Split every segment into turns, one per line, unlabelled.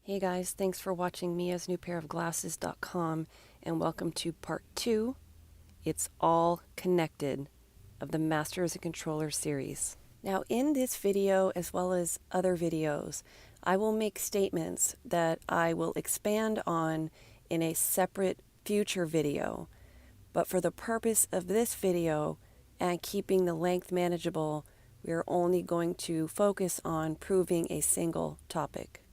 Hey guys, thanks for watching miasnewpairofglasses.com and welcome to part 2, It's All Connected, of the Masters and Controllers series. Now in this video, as well as other videos, I will make statements that I will expand on in a separate future video. But for the purpose of this video and keeping the length manageable, we are only going to focus on proving a single topic.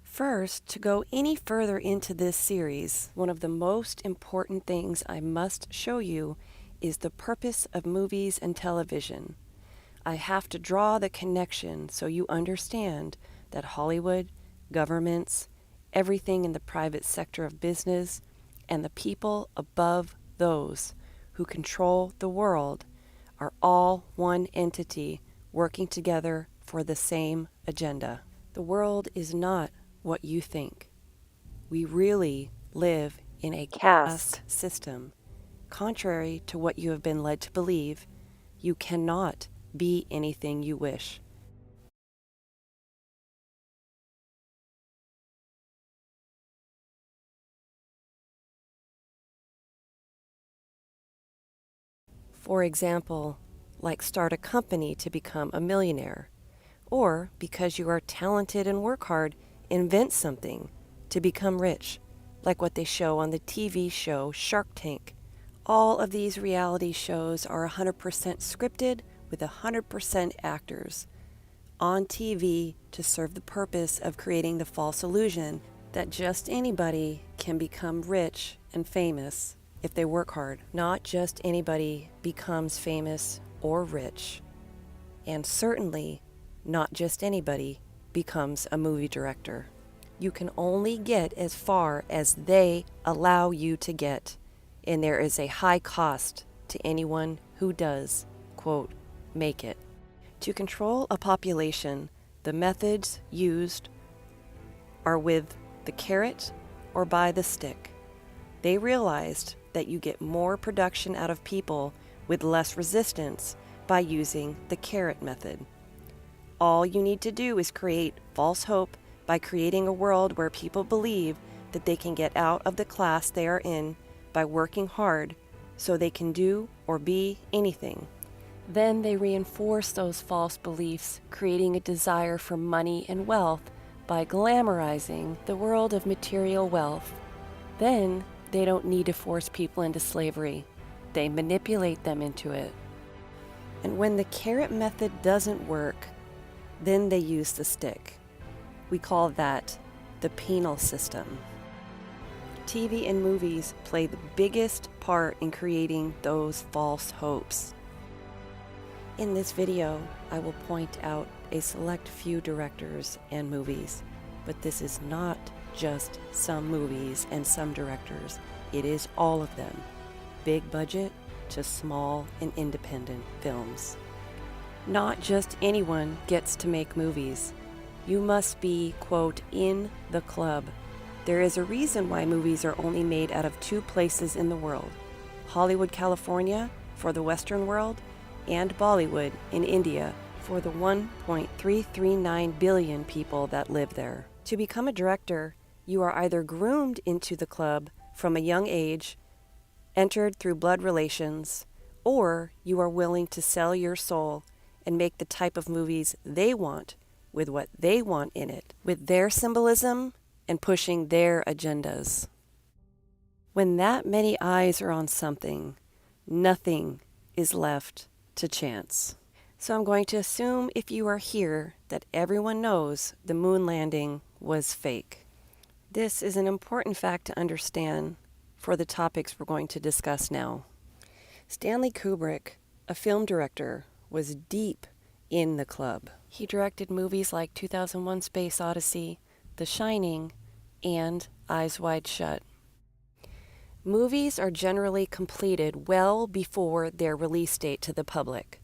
First, to go any further into this series, one of the most important things I must show you is the purpose of movies and television. I have to draw the connection so you understand that Hollywood, governments, everything in the private sector of business, and the people above those who control the world are all one entity working together for the same agenda. The world is not what you think. We really live in a caste system. Contrary to what you have been led to believe, you cannot be anything you wish. For example, like start a company to become a millionaire, or because you are talented and work hard, invent something to become rich, like what they show on the TV show Shark Tank. All of these reality shows are 100% scripted with 100% actors on TV to serve the purpose of creating the false illusion that just anybody can become rich and famous if they work hard. Not just anybody becomes famous or rich, and certainly not just anybody becomes a movie director. You can only get as far as they allow you to get, and there is a high cost to anyone who does, quote, make it. To control a population, the methods used are with the carrot or by the stick. They realized that you get more production out of people with less resistance by using the carrot method. All you need to do is create false hope by creating a world where people believe that they can get out of the class they are in by working hard so they can do or be anything. Then they reinforce those false beliefs, creating a desire for money and wealth by glamorizing the world of material wealth. Then they don't need to force people into slavery. They manipulate them into it. And when the carrot method doesn't work, then they use the stick. We call that the penal system. TV and movies play the biggest part in creating those false hopes. In this video, I will point out a select few directors and movies, but this is not just some movies and some directors. It is all of them, big budget to small and independent films. Not just anyone gets to make movies. You must be, quote, in the club. There is a reason why movies are only made out of 2 places in the world: Hollywood, California, for the Western world, and Bollywood in India for the 1.339 billion people that live there. To become a director, you are either groomed into the club from a young age, entered through blood relations, or you are willing to sell your soul and make the type of movies they want with what they want in it, with their symbolism and pushing their agendas. When that many eyes are on something, nothing is left to chance. So I'm going to assume, if you are here, that everyone knows the moon landing was fake. This is an important fact to understand for the topics we're going to discuss now. Stanley Kubrick, a film director, was deep in the club. He directed movies like 2001: Space Odyssey, The Shining, and Eyes Wide Shut. Movies are generally completed well before their release date to the public.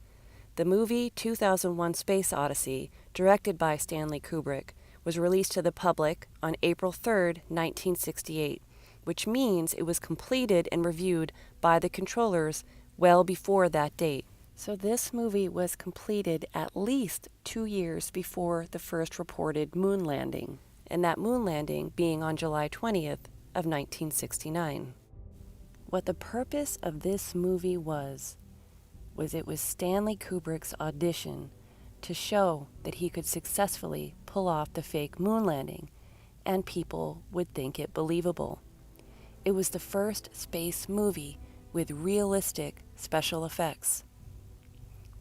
The movie 2001: Space Odyssey, directed by Stanley Kubrick, was released to the public on April 3rd, 1968, which means it was completed and reviewed by the controllers well before that date. So this movie was completed at least 2 years before the first reported moon landing. and that moon landing being on July 20th of 1969. What the purpose of this movie was it was Stanley Kubrick's audition to show that he could successfully pull off the fake moon landing, and people would think it believable. It was the first space movie with realistic special effects.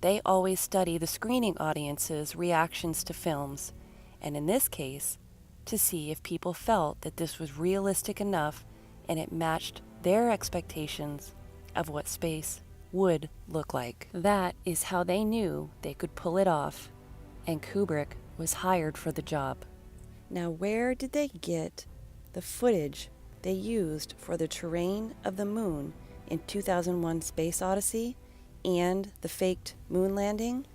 They always study the screening audience's reactions to films, and in this case, to see if people felt that this was realistic enough and it matched their expectations of what space would look like. That is how they knew they could pull it off, and Kubrick was hired for the job. Now, where did they get the footage they used for the terrain of the moon in 2001 Space Odyssey and the faked moon landing?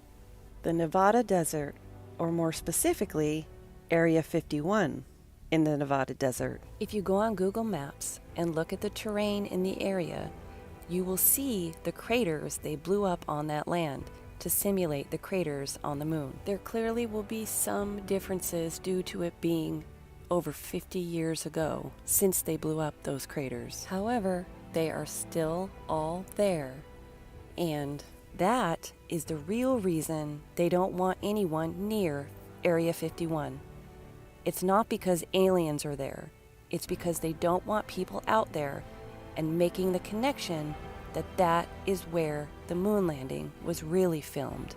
The Nevada desert, or more specifically, Area 51 in the Nevada desert. If you go on Google Maps and look at the terrain in the area, you will see the craters they blew up on that land to simulate the craters on the moon. There clearly will be some differences due to it being over 50 years ago since they blew up those craters. However, they are still all there, and that is the real reason they don't want anyone near Area 51. It's not because aliens are there. It's because they don't want people out there and making the connection that that is where the moon landing was really filmed.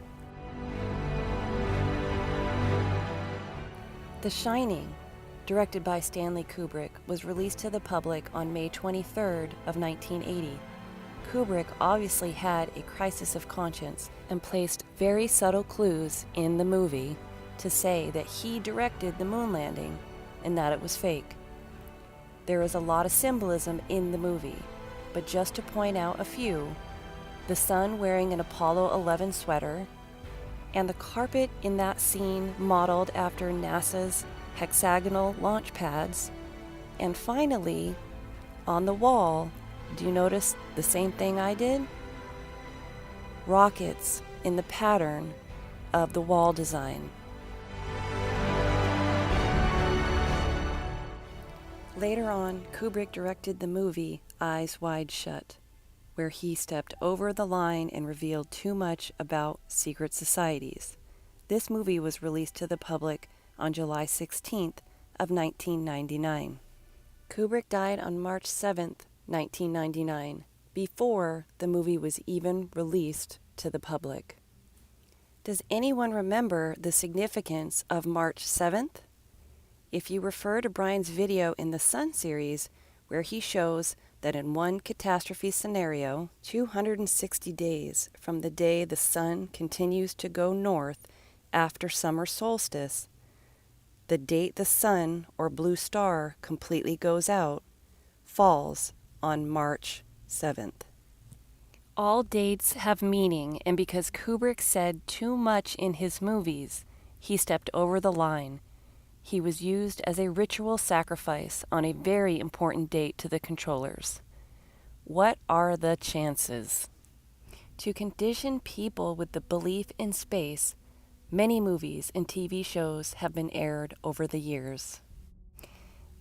The Shining, directed by Stanley Kubrick, was released to the public on May 23rd of 1980. Kubrick obviously had a crisis of conscience and placed very subtle clues in the movie to say that he directed the moon landing and that it was fake. There is a lot of symbolism in the movie, but just to point out a few: the son wearing an Apollo 11 sweater, and the carpet in that scene modeled after NASA's hexagonal launch pads, and finally, on the wall, do you notice the same thing I did? Rockets in the pattern of the wall design. Later on, Kubrick directed the movie Eyes Wide Shut, where he stepped over the line and revealed too much about secret societies. This movie was released to the public on July 16th of 1999. Kubrick died on March 7th, 1999, before the movie was even released to the public. Does anyone remember the significance of March 7th? If you refer to Brian's video in the Sun series, where he shows that in one catastrophe scenario, 260 days from the day the sun continues to go north after summer solstice, the date the sun or blue star completely goes out falls on March 7th. All dates have meaning, and because Kubrick said too much in his movies, he stepped over the line. He was used as a ritual sacrifice on a very important date to the controllers. What are the chances? To condition people with the belief in space, many movies and TV shows have been aired over the years.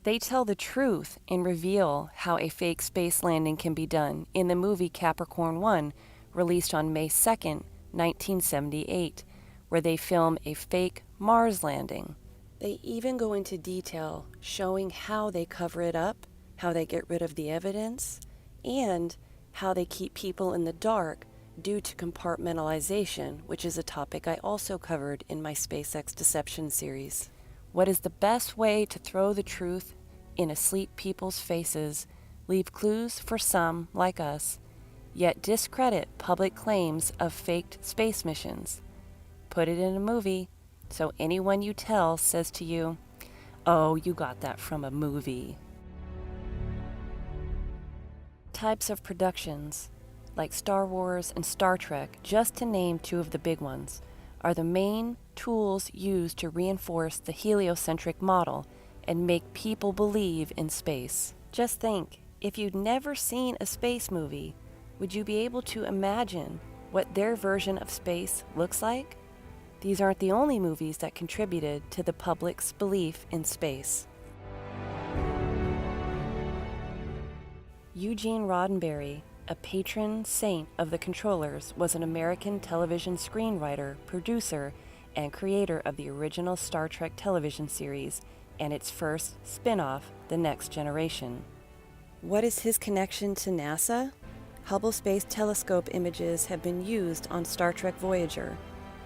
They tell the truth and reveal how a fake space landing can be done in the movie Capricorn 1, released on May 2nd, 1978, where they film a fake Mars landing. They even go into detail showing how they cover it up, how they get rid of the evidence, and how they keep people in the dark due to compartmentalization, which is a topic I also covered in my SpaceX Deception series. What is the best way to throw the truth in asleep people's faces, leave clues for some, like us, yet discredit public claims of faked space missions? Put it in a movie, so anyone you tell says to you, "Oh, you got that from a movie." Types of productions, like Star Wars and Star Trek, just to name two of the big ones, are the main tools used to reinforce the heliocentric model and make people believe in space. Just think, if you'd never seen a space movie, would you be able to imagine what their version of space looks like? these aren't the only movies that contributed to the public's belief in space. Eugene Roddenberry, a patron saint of the controllers, was an American television screenwriter, producer, and creator of the original Star Trek television series and its first spin-off, The Next Generation. What is his connection to NASA? Hubble Space Telescope images have been used on Star Trek Voyager,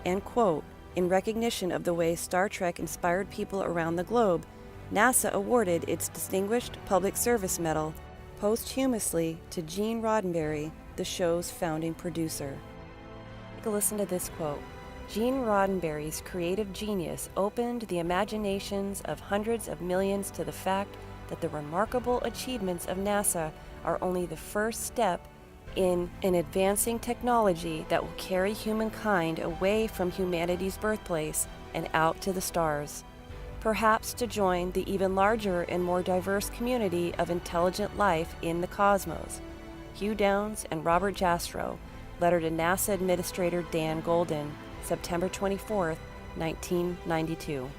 and, quote, in recognition of the way Star Trek inspired people around the globe, NASA awarded its Distinguished Public Service Medal posthumously to Gene Roddenberry, the show's founding producer. Take a listen to this quote. Gene Roddenberry's creative genius opened the imaginations of hundreds of millions to the fact that the remarkable achievements of NASA are only the first step in an advancing technology that will carry humankind away from humanity's birthplace and out to the stars, perhaps to join the even larger and more diverse community of intelligent life in the cosmos. Hugh Downs and Robert Jastrow, letter to NASA Administrator Dan Golden, September 24, 1992.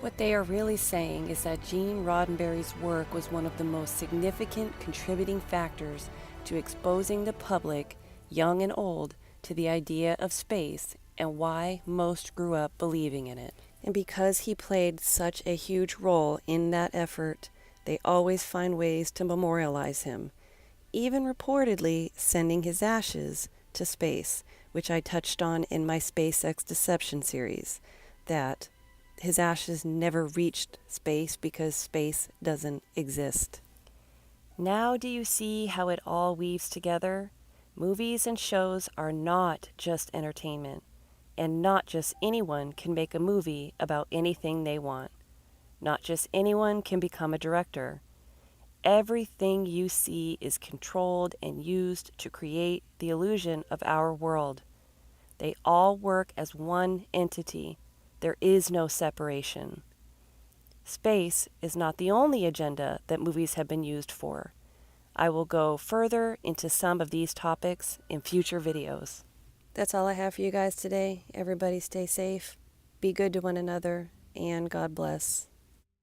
What they are really saying is that Gene Roddenberry's work was one of the most significant contributing factors to exposing the public, young and old, to the idea of space and why most grew up believing in it. And because he played such a huge role in that effort, they always find ways to memorialize him, even reportedly sending his ashes to space, which I touched on in my SpaceX Deception series, that his ashes never reached space because space doesn't exist. Now do you see how it all weaves together? Movies and shows are not just entertainment, and not just anyone can make a movie about anything they want. Not just anyone can become a director. Everything you see is controlled and used to create the illusion of our world. They all work as one entity. There is no separation. Space is not the only agenda that movies have been used for. I will go further into some of these topics in future videos. That's all I have for you guys today. Everybody stay safe, be good to one another, and God bless.